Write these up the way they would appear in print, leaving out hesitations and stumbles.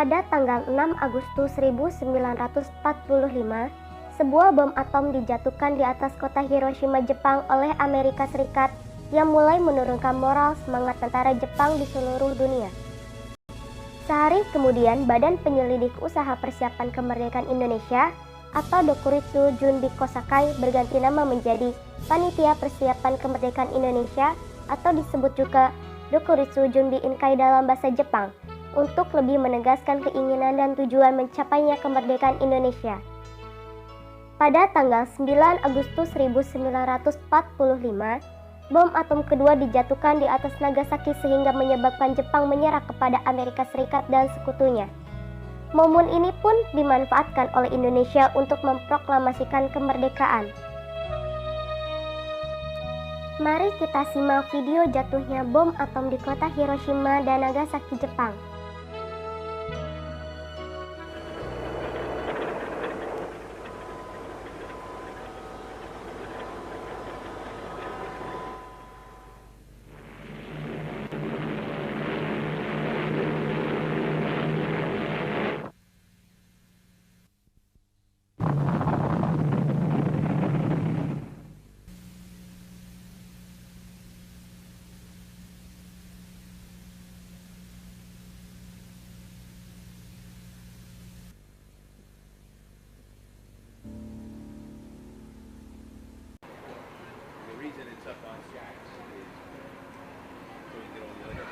Pada tanggal 6 Agustus 1945, sebuah bom atom dijatuhkan di atas kota Hiroshima, Jepang oleh Amerika Serikat yang mulai menurunkan moral semangat tentara Jepang di seluruh dunia. Sehari kemudian, Badan Penyelidik Usaha Persiapan Kemerdekaan Indonesia atau Dokuritsu Junbi Kosakai berganti nama menjadi Panitia Persiapan Kemerdekaan Indonesia atau disebut juga Dokuritsu Junbi Inkai dalam bahasa Jepang, untuk lebih menegaskan keinginan dan tujuan mencapainya kemerdekaan Indonesia. Pada tanggal 9 Agustus 1945, bom atom kedua dijatuhkan di atas Nagasaki sehingga menyebabkan Jepang menyerah kepada Amerika Serikat dan sekutunya. Momen ini pun dimanfaatkan oleh Indonesia untuk memproklamasikan kemerdekaan. Mari kita simak video jatuhnya bom atom di kota Hiroshima dan Nagasaki, Jepang. It's up on stacks is so you get all the other.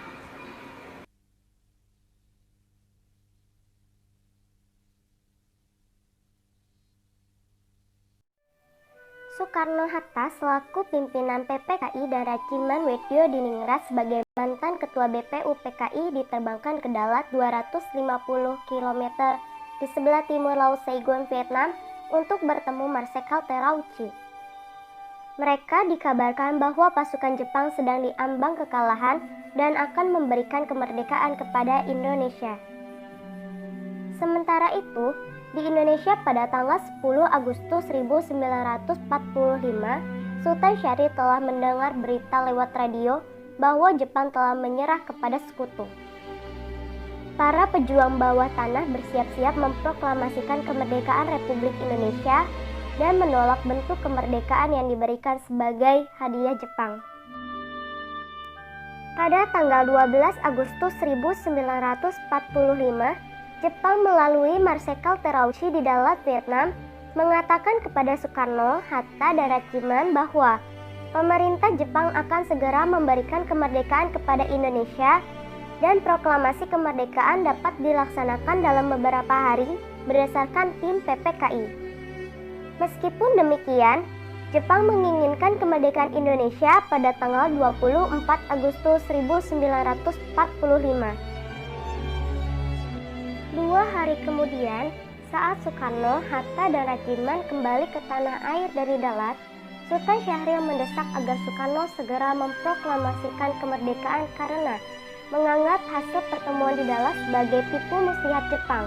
Soekarno-Hatta selaku pimpinan PPKI dan Rajiman Wedyo Diningrat sebagai mantan ketua BPU PKI diterbangkan ke Dalat 250 km di sebelah timur Laut Saigon, Vietnam untuk bertemu Marsekal Terauchi. Mereka dikabarkan bahwa pasukan Jepang sedang diambang kekalahan dan akan memberikan kemerdekaan kepada Indonesia. Sementara itu, di Indonesia pada tanggal 10 Agustus 1945, Sultan Syahrir telah mendengar berita lewat radio bahwa Jepang telah menyerah kepada sekutu. Para pejuang bawah tanah bersiap-siap memproklamasikan kemerdekaan Republik Indonesia dan menolak bentuk kemerdekaan yang diberikan sebagai hadiah Jepang. Pada tanggal 12 Agustus 1945, Jepang melalui Marsekal Terauchi di Dalat, Vietnam, mengatakan kepada Soekarno, Hatta, dan Rajiman bahwa pemerintah Jepang akan segera memberikan kemerdekaan kepada Indonesia dan proklamasi kemerdekaan dapat dilaksanakan dalam beberapa hari berdasarkan tim PPKI. Meskipun demikian, Jepang menginginkan kemerdekaan Indonesia pada tanggal 24 Agustus 1945. 2 hari kemudian, saat Soekarno, Hatta, dan Rajiman kembali ke tanah air dari Dalat, Sultan Syahrir mendesak agar Soekarno segera memproklamasikan kemerdekaan karena menganggap hasil pertemuan di Dalat sebagai tipu muslihat Jepang.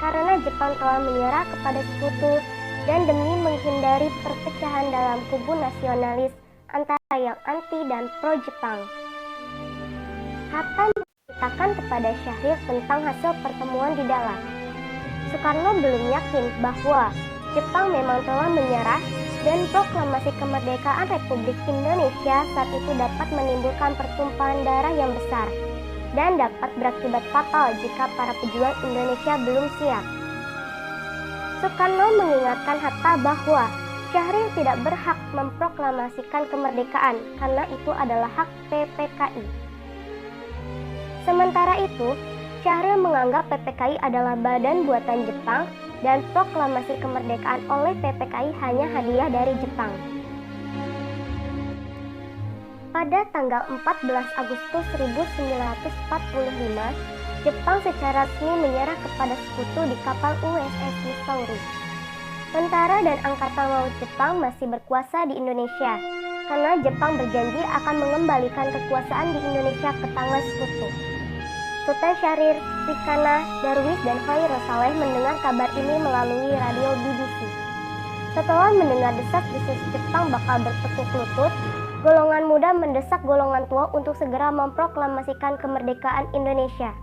Karena Jepang telah menyerah kepada sekutu dan demi menghindari perpecahan dalam kubu nasionalis antara yang anti dan pro-Jepang. Hatta menceritakan kepada Syahrir tentang hasil pertemuan di Dalat. Soekarno belum yakin bahwa Jepang memang telah menyerah dan proklamasi kemerdekaan Republik Indonesia saat itu dapat menimbulkan pertumpahan darah yang besar dan dapat berakibat fatal jika para pejuang Indonesia belum siap. Soekarno mengingatkan Hatta bahwa Syahrir tidak berhak memproklamasikan kemerdekaan karena itu adalah hak PPKI. Sementara itu, Syahrir menganggap PPKI adalah badan buatan Jepang dan proklamasi kemerdekaan oleh PPKI hanya hadiah dari Jepang. Pada tanggal 14 Agustus 1945, Jepang secara resmi menyerah kepada sekutu di kapal USS Missouri. Tentara dan Angkatan Laut Jepang masih berkuasa di Indonesia, karena Jepang berjanji akan mengembalikan kekuasaan di Indonesia ke tangan sekutu. Sultan Syahrir, Rikana, Darwis, dan Khairul Saleh mendengar kabar ini melalui radio BBC. Setelah mendengar desas-desus Jepang bakal bertekuk lutut, golongan muda mendesak golongan tua untuk segera memproklamasikan kemerdekaan Indonesia.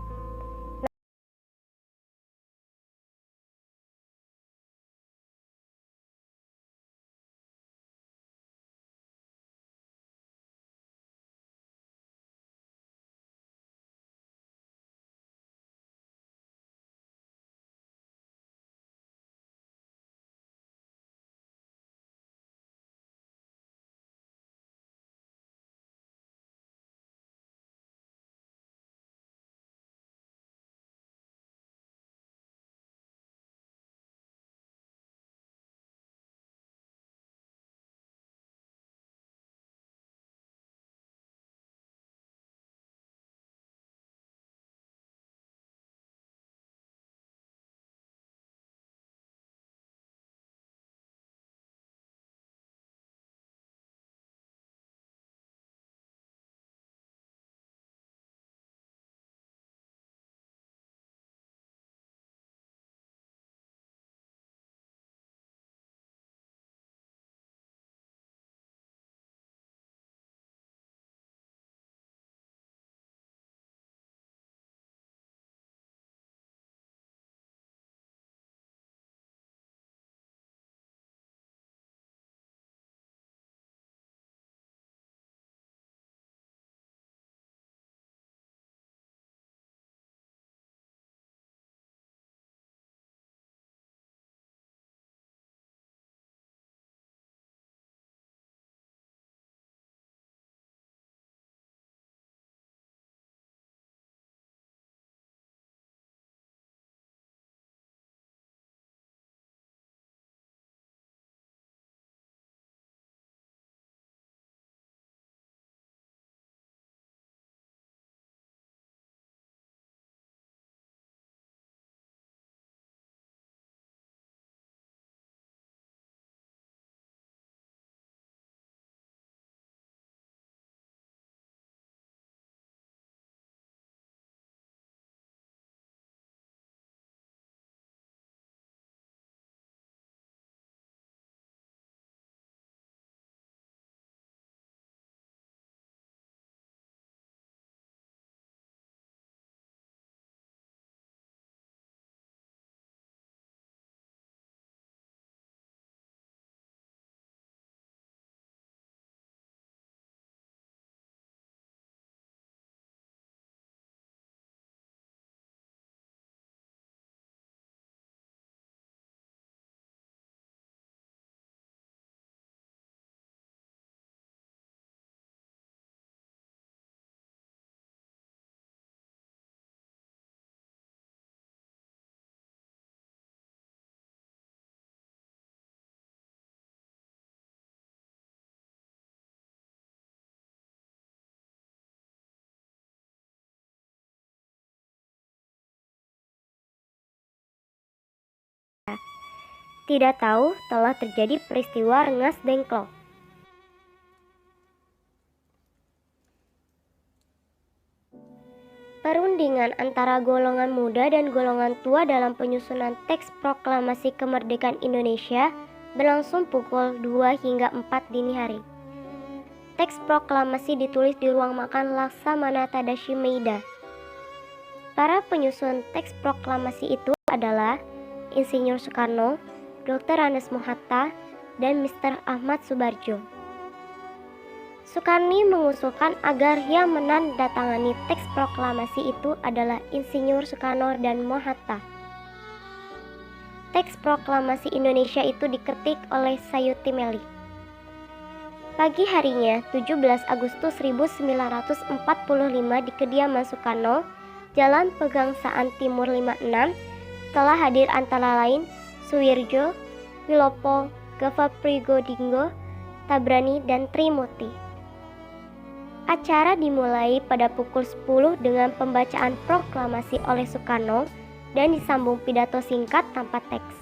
tidak tahu telah terjadi peristiwa Rengas Dengklok. Perundingan antara golongan muda dan golongan tua dalam penyusunan teks proklamasi kemerdekaan Indonesia berlangsung pukul 2 hingga 4 dini hari. Teks proklamasi ditulis di ruang makan Laksamana Tadashi Maeda. Para penyusun teks proklamasi itu adalah Insinyur Soekarno, Dr. Andes Mohatta, dan Mr. Ahmad Subarjo. Soekarno mengusulkan agar yang menandatangani teks proklamasi itu adalah Insinyur Soekarno dan Mohatta. Teks proklamasi Indonesia itu diketik oleh Sayuti Melik. Pagi harinya, 17 Agustus 1945 di kediaman Soekarno, Jalan Pegangsaan Timur 56, telah hadir antara lain Suwirjo, Wilopo, Gava Prigodinggo, Tabrani, dan Trimurti. Acara dimulai pada pukul 10 dengan pembacaan proklamasi oleh Soekarno dan disambung pidato singkat tanpa teks.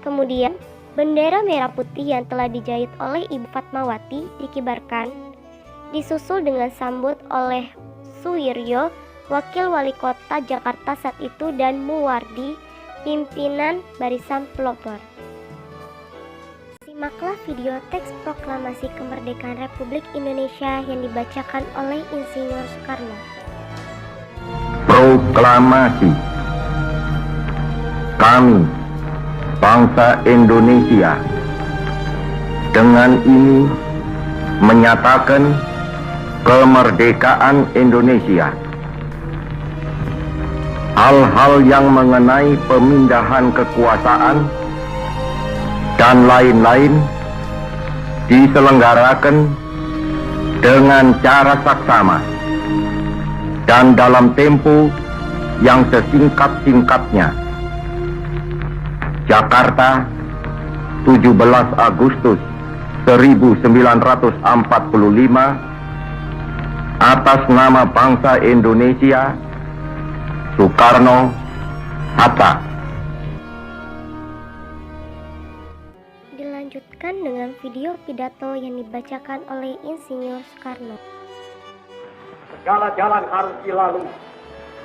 Kemudian, bendera merah putih yang telah dijahit oleh Ibu Fatmawati dikibarkan, disusul dengan sambut oleh Suwirjo, Wakil Wali Kota Jakarta saat itu, dan Muwardi, pimpinan Barisan Pelopor. Simaklah video teks proklamasi kemerdekaan Republik Indonesia yang dibacakan oleh Insinyur Soekarno. Proklamasi. Kami, bangsa Indonesia, dengan ini menyatakan kemerdekaan Indonesia. Hal-hal yang mengenai pemindahan kekuasaan dan lain-lain diselenggarakan dengan cara saksama dan dalam tempo yang sesingkat-singkatnya. Jakarta, 17 Agustus 1945, atas nama bangsa Indonesia, Soekarno, Hatta. Dilanjutkan dengan video pidato yang dibacakan oleh Insinyur Soekarno. Segala jalan harus dilalui.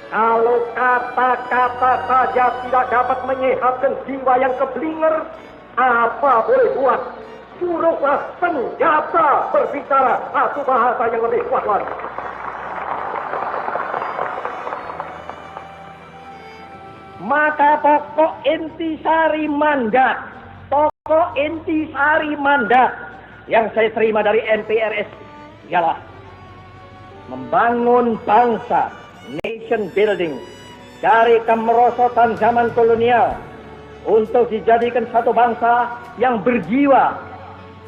Kalau kata-kata saja tidak dapat menyehatkan jiwa yang keblinger, apa boleh buat? Suruhlah senjata berbicara satu bahasa yang lebih kuat lagi. Maka pokok intisari mandat yang saya terima dari MPRS ialah membangun bangsa, nation building, dari kemerosotan zaman kolonial untuk dijadikan satu bangsa yang berjiwa,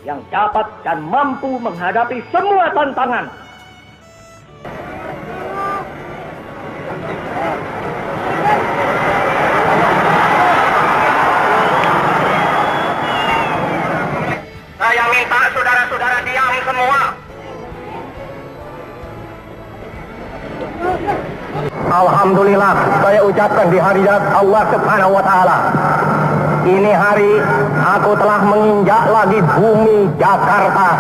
yang dapat dan mampu menghadapi semua tantangan. Saya minta saudara-saudara diam semua. Alhamdulillah, saya ucapkan di hari Allah Subhanahu wa Ta'ala. Ini hari aku telah menginjak lagi bumi Jakarta.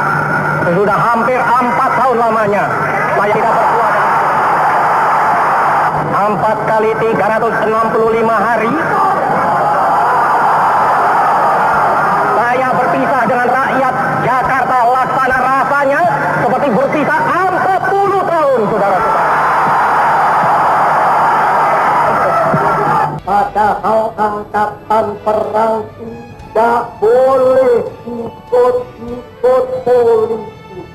Sudah hampir 4 tahun lamanya saya tidak berbuat. 4 kali 365 hari saya berpisah dengan rakyat Jakarta. Laksana rasanya seperti berpisah 40 tahun, saudara-saudara. Padahal angkatan perang tidak boleh ikut-ikut politik,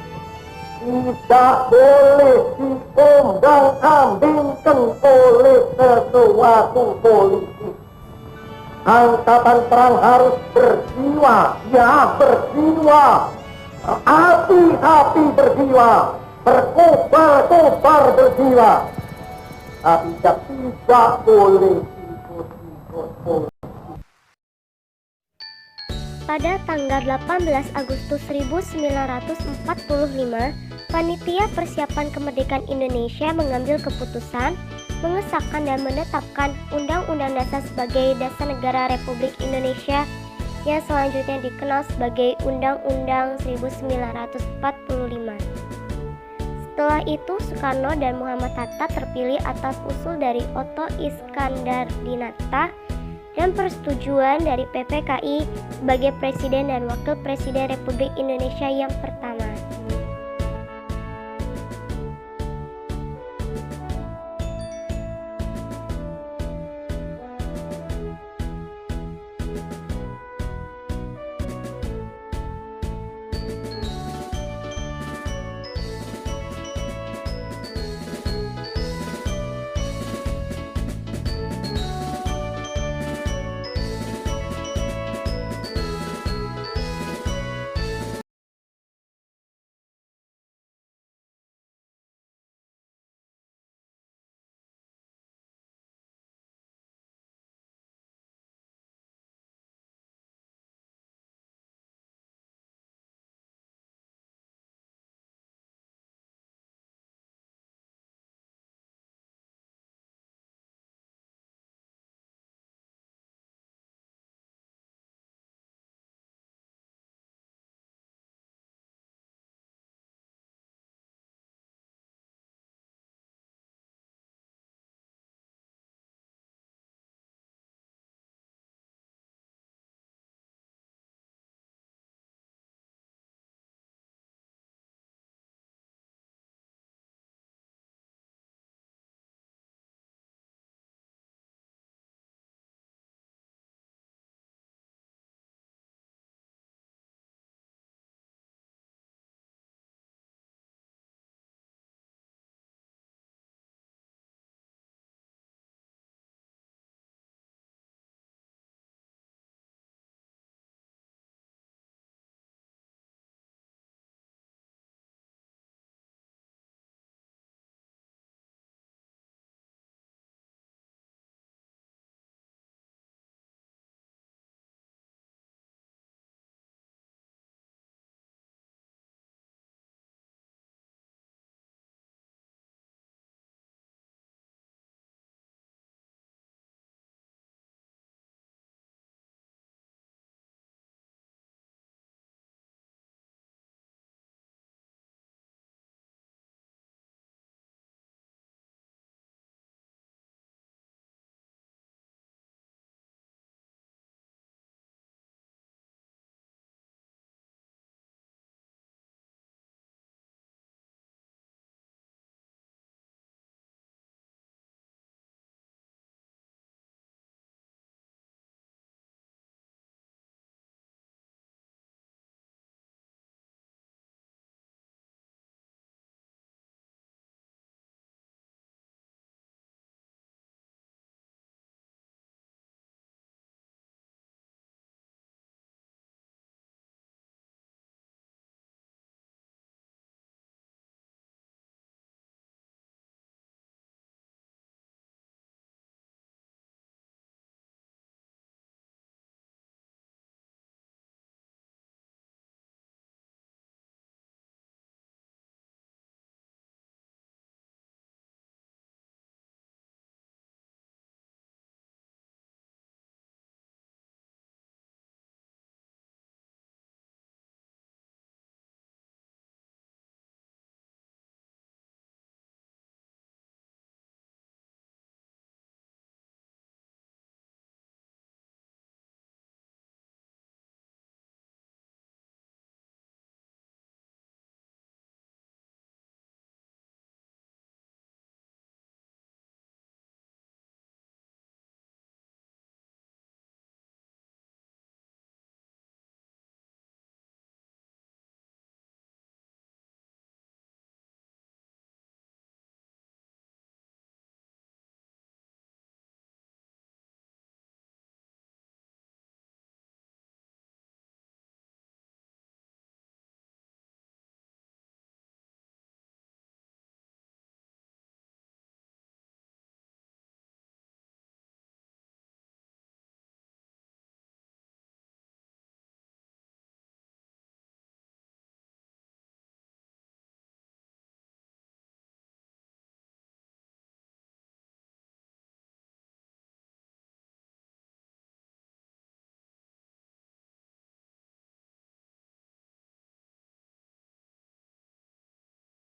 tidak boleh diombang-ambingkan oleh sesuatu politik. Angkatan perang harus berjiwa, ya berjiwa, hati-hati berjiwa, berkobar-kobar berjiwa, tapi tidak boleh. Pada tanggal 18 Agustus 1945, Panitia Persiapan Kemerdekaan Indonesia mengambil keputusan mengesahkan dan menetapkan Undang-Undang Dasar sebagai Dasar Negara Republik Indonesia yang selanjutnya dikenal sebagai Undang-Undang 1945. Setelah itu, Soekarno dan Muhammad Hatta terpilih atas usul dari Otto Iskandar-Dinata dan persetujuan dari PPKI sebagai Presiden dan Wakil Presiden Republik Indonesia yang pertama.